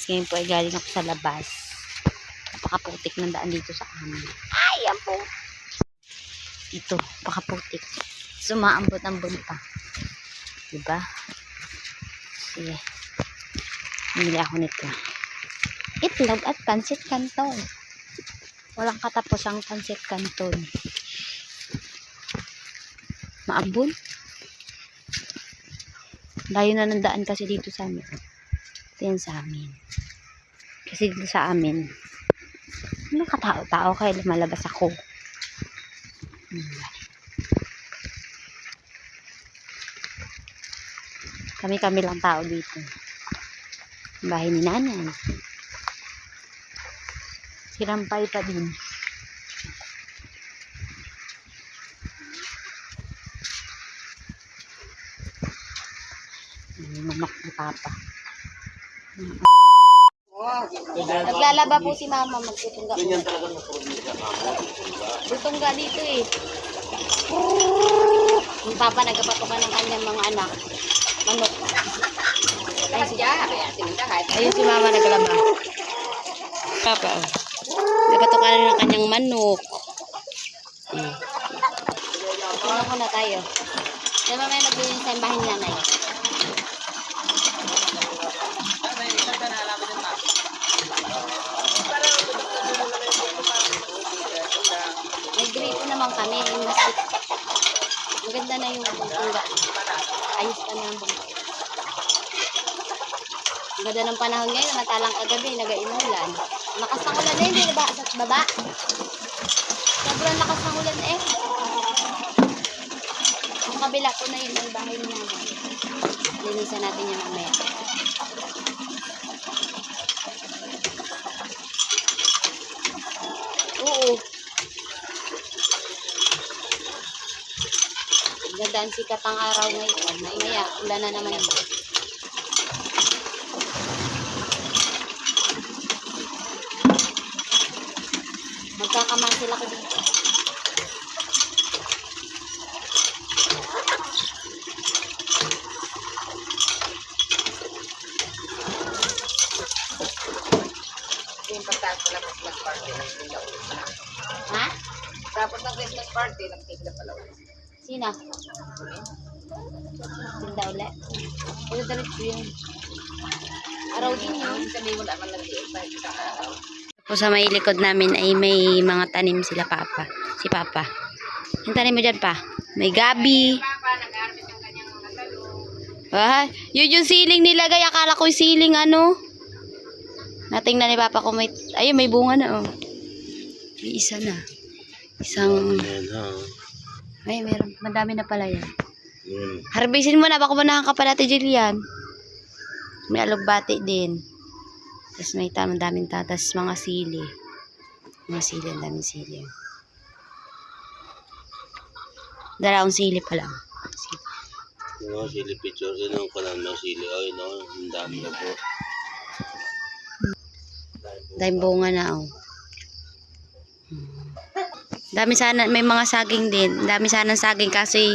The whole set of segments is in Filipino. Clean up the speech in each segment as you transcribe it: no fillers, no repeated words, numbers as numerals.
Ngayon po ay galing ako sa labas. Napakaputik ng daan dito sa amin. Ay, yan po. Ito, napakaputik. Sumaambot-ambot pa. Diba? Sige. Bumili ako nito. Itlog at pansit canton. Walang katapos ang pansit canton. Maambon. Layo na ng daan kasi dito sa amin. Ito yan sa amin. Kasi dito sa amin, nakatao-tao kaya lumalabas ako. Kami-kami lang tao dito. Bahay ni nanay. Sirampay pa din. Manok ni Papa. Naglalaba po si Mama, magtutungga po. Tutungga dito eh. Yung Papa nagpapatukan ng kanyang mga anak. Manok. Ayun si Mama naglalaba. Papa, nagpapatukan ng kanyang manok. Tingnan ko na tayo. Kaya mamaya magbili sa bahay ni nanay. Nag-grito naman kami. Maganda na yung tungga. Ayos pa na yung bunga. Ang ganda ng panahon ngayon. Matalang kagabi. Nag-inulan. Lakas ng ulan eh. Hindi ba sa baba? Sobrang lakas ng ulan eh. Ang kabila ko na yun. Ang bahay namin. Linisan natin yan mamaya. Oo. Ganda ang sikat ang araw ngayon. Maya, ulan na naman yun. Magkakaman sila ko dito. Yung pagtapos na Christmas party, nagtinda ulit na. Ha? Tapos ng Christmas party, nagtinda pala ulit. Sino? Tinda ulit. Ulit ulit yun. Araw din yun. Sabi mo naman nag-i-invite sa araw. Po sa may likod namin ay may mga tanim sila Papa. Si Papa. Yung tanim mo dyan pa? May gabi. Papa, nag-armit yung kanyang mga talong. Ah, yun yung siling nilagay. Akala ko yung siling ano. Natingnan ni Papa ko may... Ayun, may bunga na oh. May isa na. Isang... Ay, meron. Madami na pala yan. Harbisin mo na. Baka manahan ka pa natin, Jillian. May alugbati din. Tapos may daming tatas. Mga sili. Mga sili. Ang daming sili. Dalawang sili pa lang. Sili picture. Ganun ko lang ng sili. Ay, no. Ang dami na po. Daming bunga na oh. Dami sana, may mga saging din. Dami sana saging kasi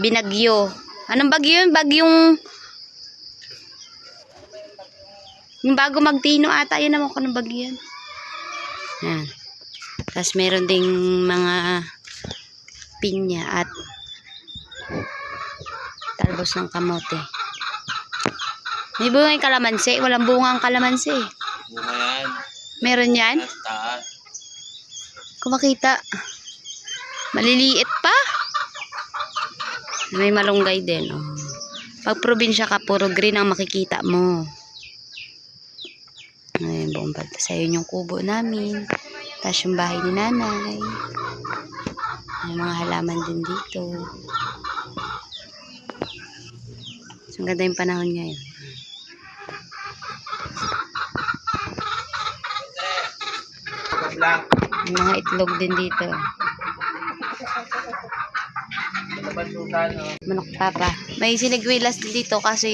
binagyo. Anong bagyo yun? Bagyong... Yung bago magtino ata. Yun naman ko ng bagyo yan. Yan. Tapos meron ding mga pinya at talbos ng kamote. May bunga yung kalamansi. Walang bunga ang kalamansi. Bunga yan. Meron yan? Taas. Kung makita. Maliliit pa. May malunggay din. Oh. Pag probinsya ka, puro green ang makikita mo. Ayun, buong balta. Sa'yo yung kubo namin. Tapos yung bahay ni nanay. May mga halaman din dito. So, ang ganda yung panahon ngayon. May mga itlog din dito. Manok Papa. May sinigwilas dito kasi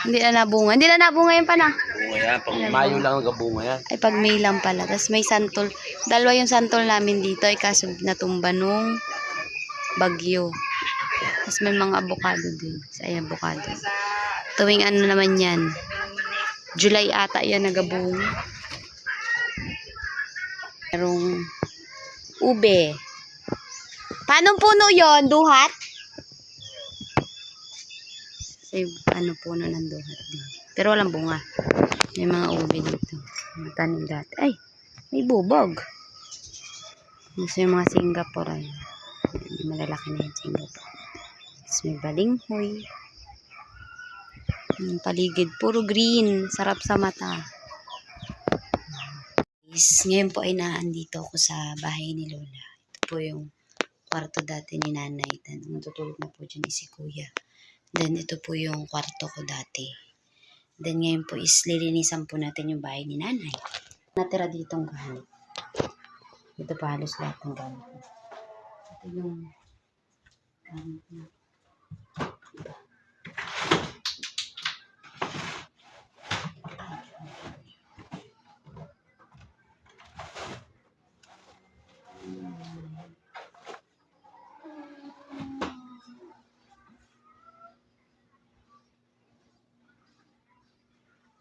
hindi na nabunga. Hindi na nabunga yung pana. Bunga yan. Pag Mayo lang ang bunga yan. Ay pag May lang pala. Tapos may santol. Dalawa yung santol namin dito. Ay kaso natumba nung bagyo. Tapos may mga avocado din. Ay avocado. Tuwing ano naman yan. July ata yan nagabunga. Merong ube. Paano puno yon? Duhat? Kasi ano puno ng duhat din. Pero walang bunga. May mga ube dito. Mga tanim dati. Ay, may bubog. Gusto yung mga Singapore. Ay. Malalaki na yung Singapore. Tapos may balinghoy. Yung paligid, puro green. Sarap sa mata. Ngayon po ay naandito ako sa bahay ni Lola. Ito po yung kwarto dati ni Nanay. Natutulog na po dyan si Kuya. Then ito po yung kwarto ko dati. Then ngayon po is lilinisan po natin yung bahay ni Nanay. Natira ditong gamit. Ito pa halos lahat ng gamit. Ito yung gamit na.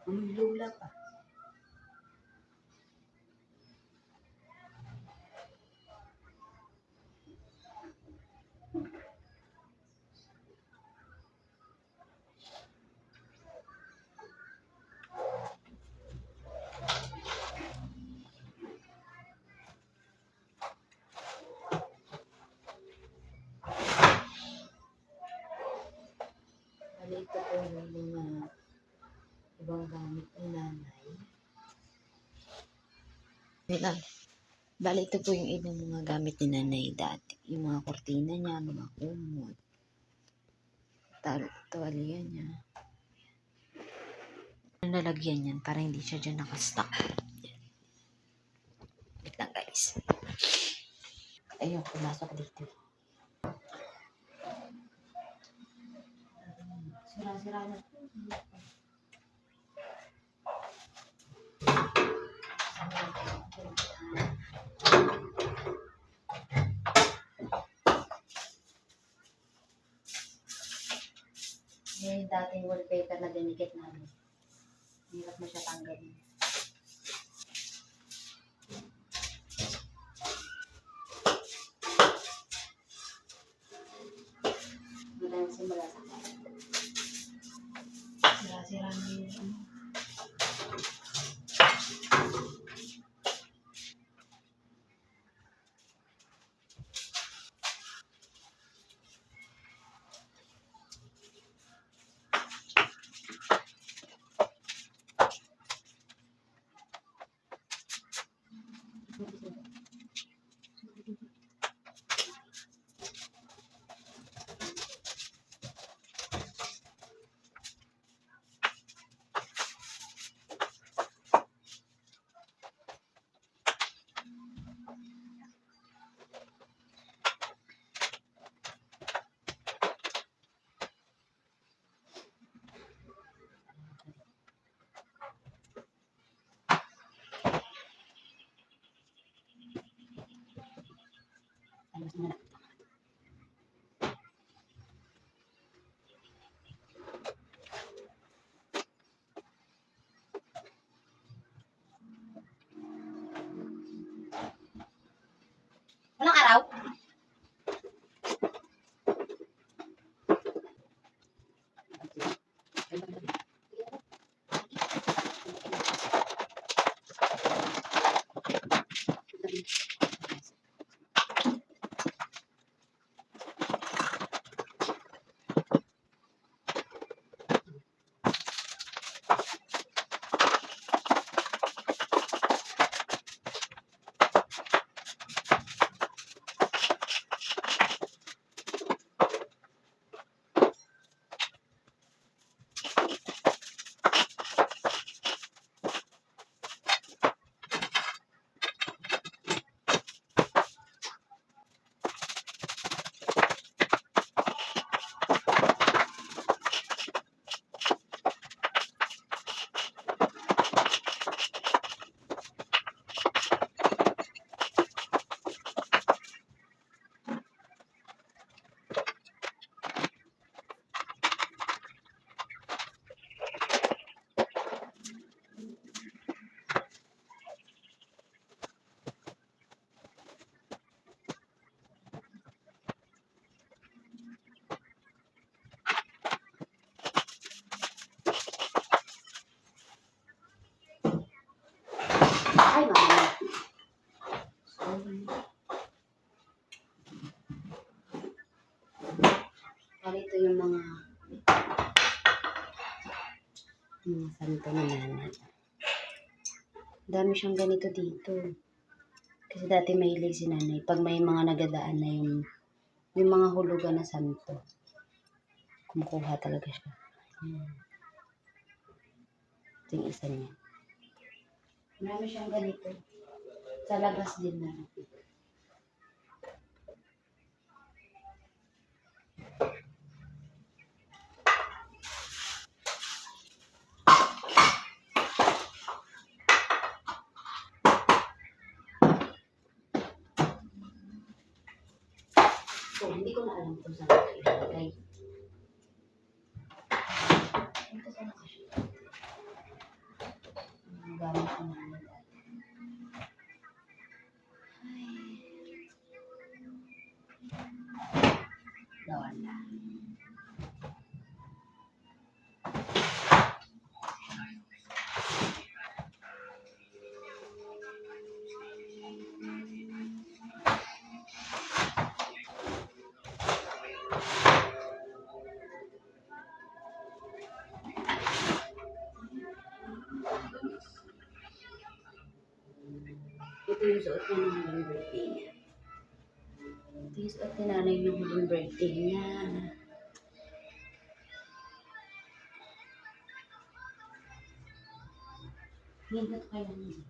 Ang lula pa. Ito po yung mga ibang gamit ni Nanay. Bali, ito po yung ibang mga gamit ni Nanay dati. Yung mga kortina niya, mga kumot. Tuwalya niya. Nalagyan yan para hindi siya dyan nakastock. Wait lang guys. Ayun, pumasok dito. Sira-sira na. Yung dating wallpaper na dinikit namin. Hirap mo siya tanggalin. Magandang simula sa kanya. Sira-sira na yung ano. Alas na. Walang araw? Santo na nanay. Dami siyang ganito dito. Kasi dati mahilig si nanay. Pag may mga nagadaan na yung mga hulugan na santo, kumukuha talaga siya. Ito yung isa niya. Marami siyang ganito. Sa labas din na. So, hindi ko na alam kung saan ito ilagay. Ito sa nakasya. Ang gamit ko na dati. Wala. Ito yung suot niya ng huling birthday niya. Ito yung suot ni nanay ng huling birthday niya. Hindot kaya niya.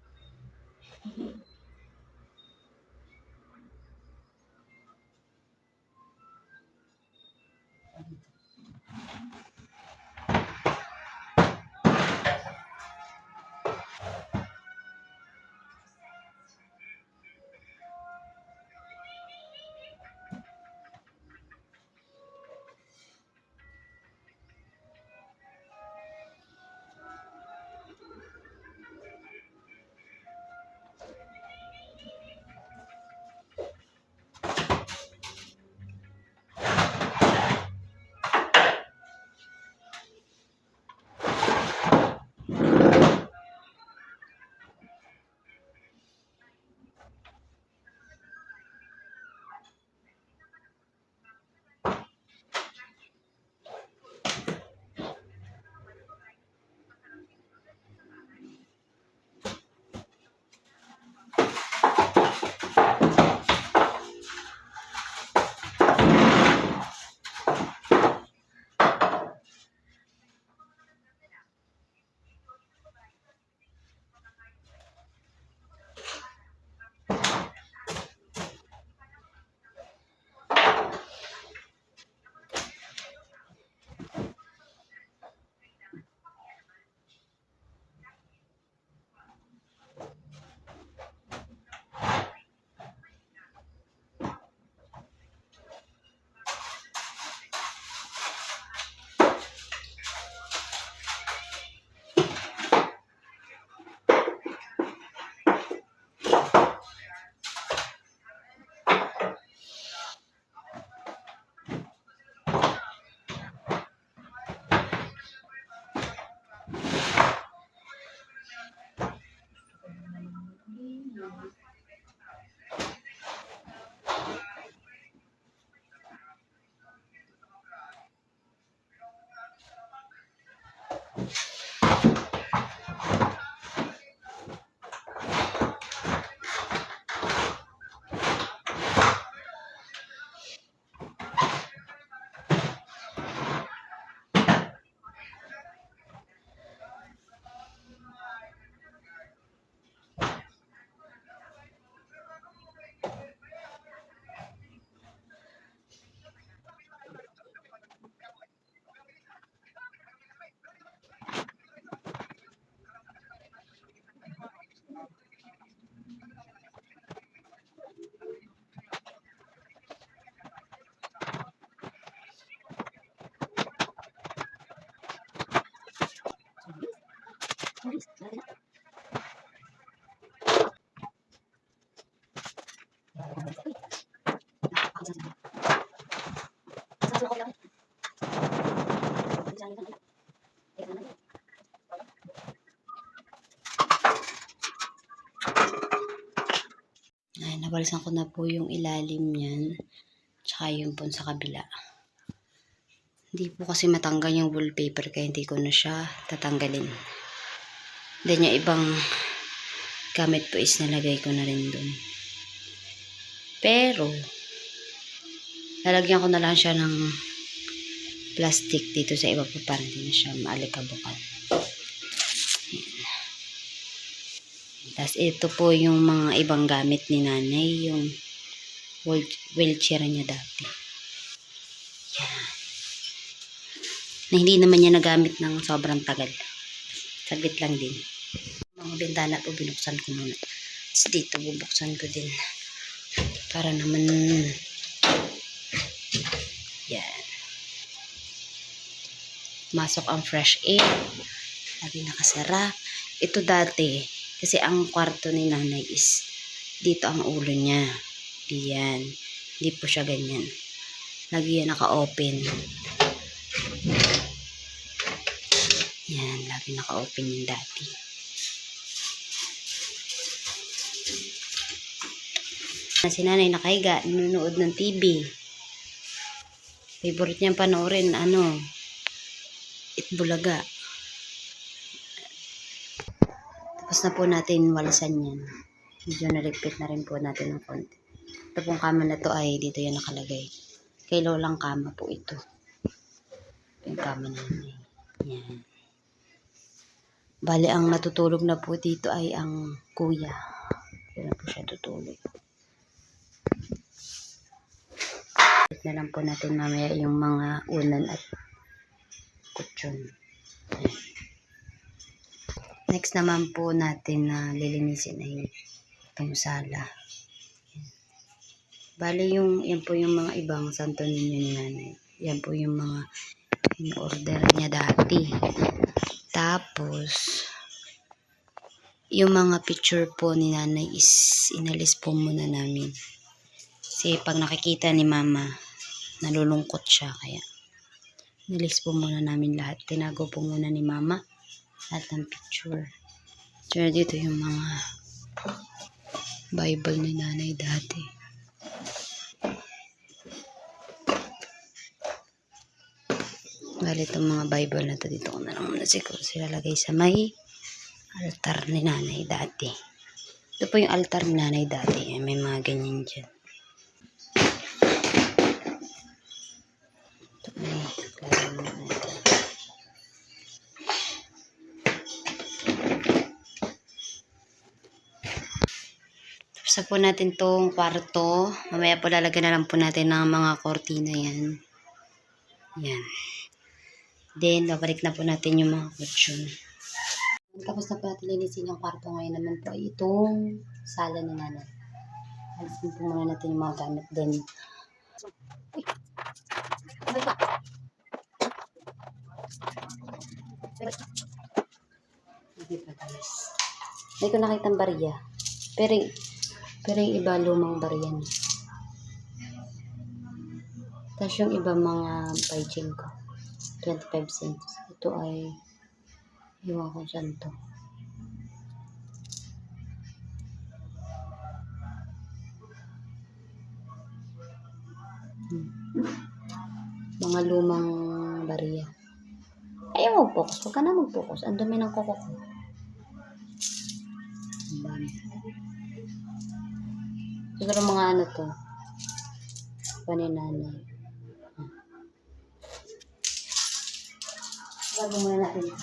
Ay, nabalsan ko na po yung ilalim niyan. Tsaka yung po sa kabila. Hindi po kasi matanggal yung wallpaper kaya hindi ko na siya tatanggalin. Then yung ibang gamit po is nalagay ko na rin dun. Pero, lalagyan ko na lang siya ng plastic dito sa iba po para hindi na siya maalikabukal. Tapos ito po yung mga ibang gamit ni nanay, yung wheelchair niya dati. Yan. Na hindi naman niya nagamit ng sobrang tagal. Saglit lang din. Mga bintana po binuksan ko muna. Tapos dito bubuksan ko din. Para naman yan. Masok ang fresh air. Lagi nakasara. Ito dati, kasi ang kwarto ni nanay is dito ang ulo niya. Diyan. Hindi po siya ganyan. Lagi yan naka-open. Yan, lagi naka-open yung dati. Si nanay nakahiga, nanonood ng TV. Favorite niyang panoorin, Itbulaga. Tapos na po natin walisan yan. Medyo naligpit na rin po natin ng konti. Ito pong kama na to ay dito yan nakalagay. Kay lolang kama po ito. Yung kama namin. Yan. Bali, ang natutulog na po dito ay ang kuya. Kaya po siya tutulog. Ito na lang po natin mamaya yung mga unan at kutsyon. Next naman po natin na lilinisin ay itong sala. Bali, yan po yung mga ibang santo ninyo ni nanay. Yan po yung mga in-order niya dati. Tapos, yung mga picture po ni nanay is inalis po muna namin. Kasi pag nakikita ni mama, nalulungkot siya. Kaya, inalis po muna namin lahat. Tinago po muna ni mama lahat ng picture. So, dito yung mga Bible ni nanay dati. Bali, itong mga Bible na to dito ko na lang muna siguro sila lagay sa may altar ni nanay dati. Ito po yung altar ni nanay dati. May mga ganyan dyan. Ito may lagay mo natin. Tapos na po natin tong kwarto. Mamaya po lalagyan na lang po natin ng mga kortina yan. Yan. Then, babalik na po natin yung mga kutsyon. Tapos na po natin linisin yung kwarto ngayon naman po ay itong sala ni nanay. Alisin po muna natin yung mga gamit din. Uy! Ano ba? Hindi pa guys. Hindi ko nakitang bariya. Pero yung iba lumang bariya niya. Tapos yung iba mga paijing ko. 25 cents. Ito ay iwan ko saan to. Mga lumang bariya. Ayaw mag-focus. Huwag ka na mag-focus. Ang dami ng kuko ko. Ang dami. Siguro mga ano to. Paninanay. Gagawin muna natin ito.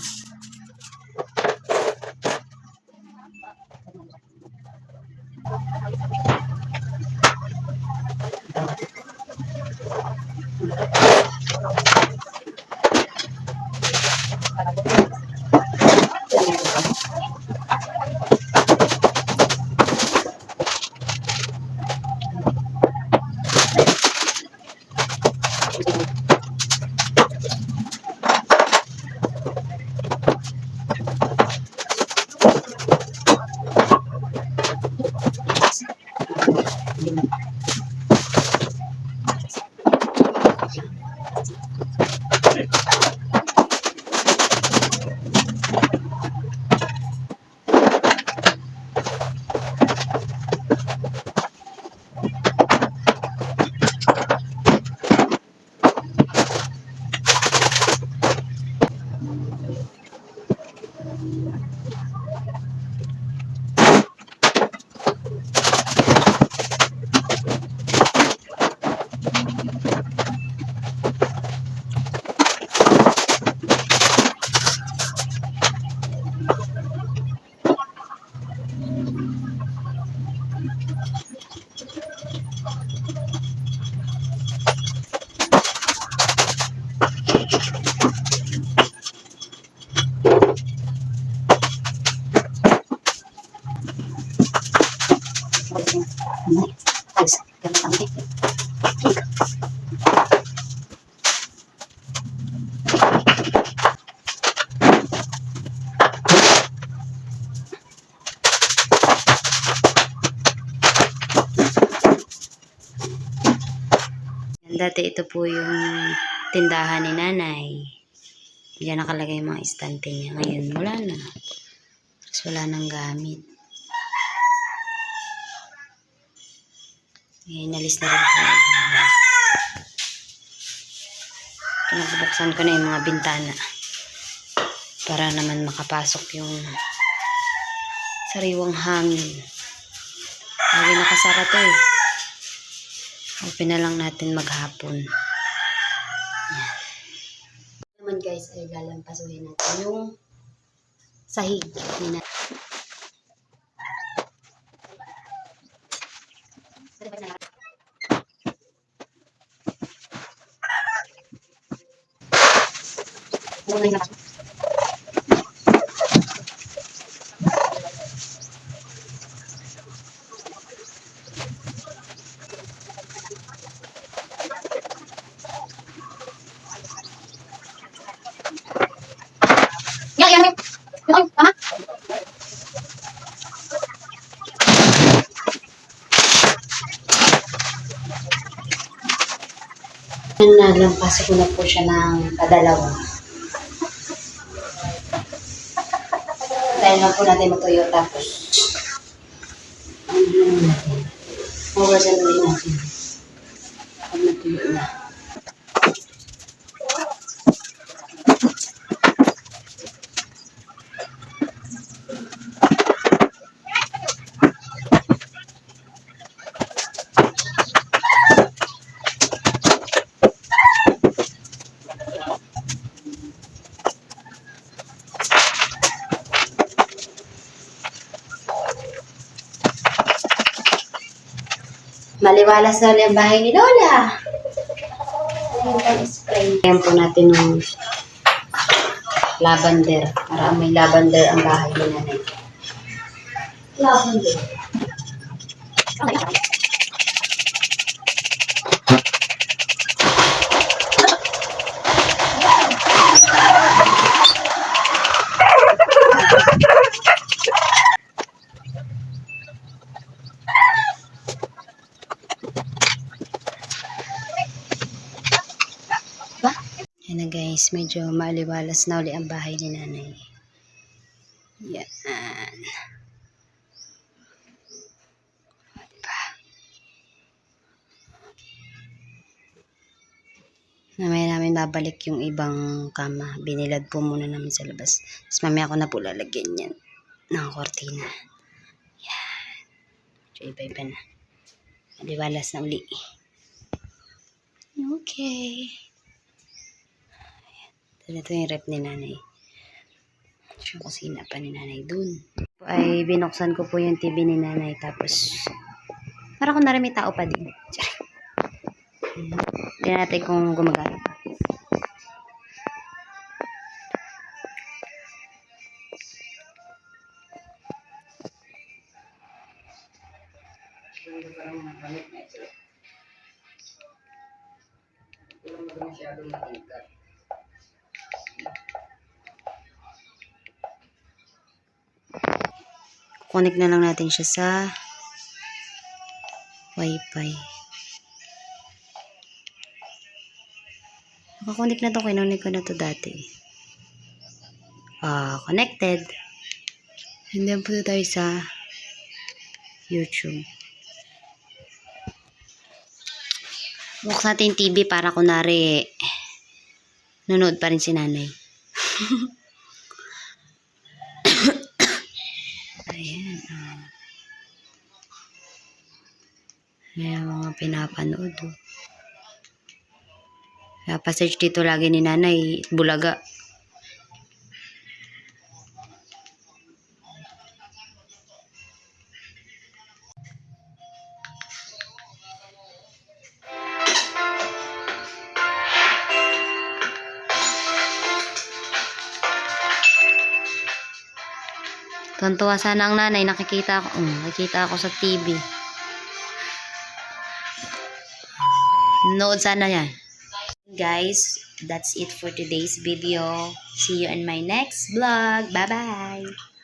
Dati ito po yung tindahan ni nanay. Diyan nakalagay yung mga estante niya. Ngayon, wala na. Tapos wala nang gamit. Ngayon, nalis na rin po. Pinabuksan ko na yung mga bintana. Para naman makapasok yung sariwang hangin. Lagi nakasara to eh. Open na lang natin maghapon. Yan. Naman guys ay lalampasuhin natin yung sahig ni natin. Nalampaso ko na po siya ng kadalawa. Dahil lang po natin matuyo tapos mawasan ulit natin pag natuyo na. Maliwalas na ulit ang bahay ni Lola. Ayan po natin yung lavender. Para may lavender ang bahay ni nanay. Lavender. Yan na guys, medyo maliwalas na uli ang bahay ni nanay. Yan. Diba? Mamaya namin babalik yung ibang kama. Binilad po muna namin sa labas. Tapos mamaya ko na po lalagyan yan ng kortina. Yan. So, iba-iba na. Maliwalas na uli. Okay. Ito yung rep ni nanay. Yung kusina pa ni nanay dun. Ay binuksan ko po yung TV ni nanay. Tapos, para kung na rin may tao pa din. Tingnan natin kung gumagana pa. Connect na lang natin siya sa Wi-Fi. Nakakonect na to. Kinunik ko na to dati. Connected. And then punta tayo sa YouTube. Buksan natin yung TV para kunwari nanood pa rin si nanay. Ayan. Ayan mga pinapanood. Kaya pa-search dito lagi ni nanay, Bulaga. Tuntua sana ang nanay, nakikita ako sa TV. Nood sana yan. Guys, that's it for today's video. See you in my next vlog. Bye-bye!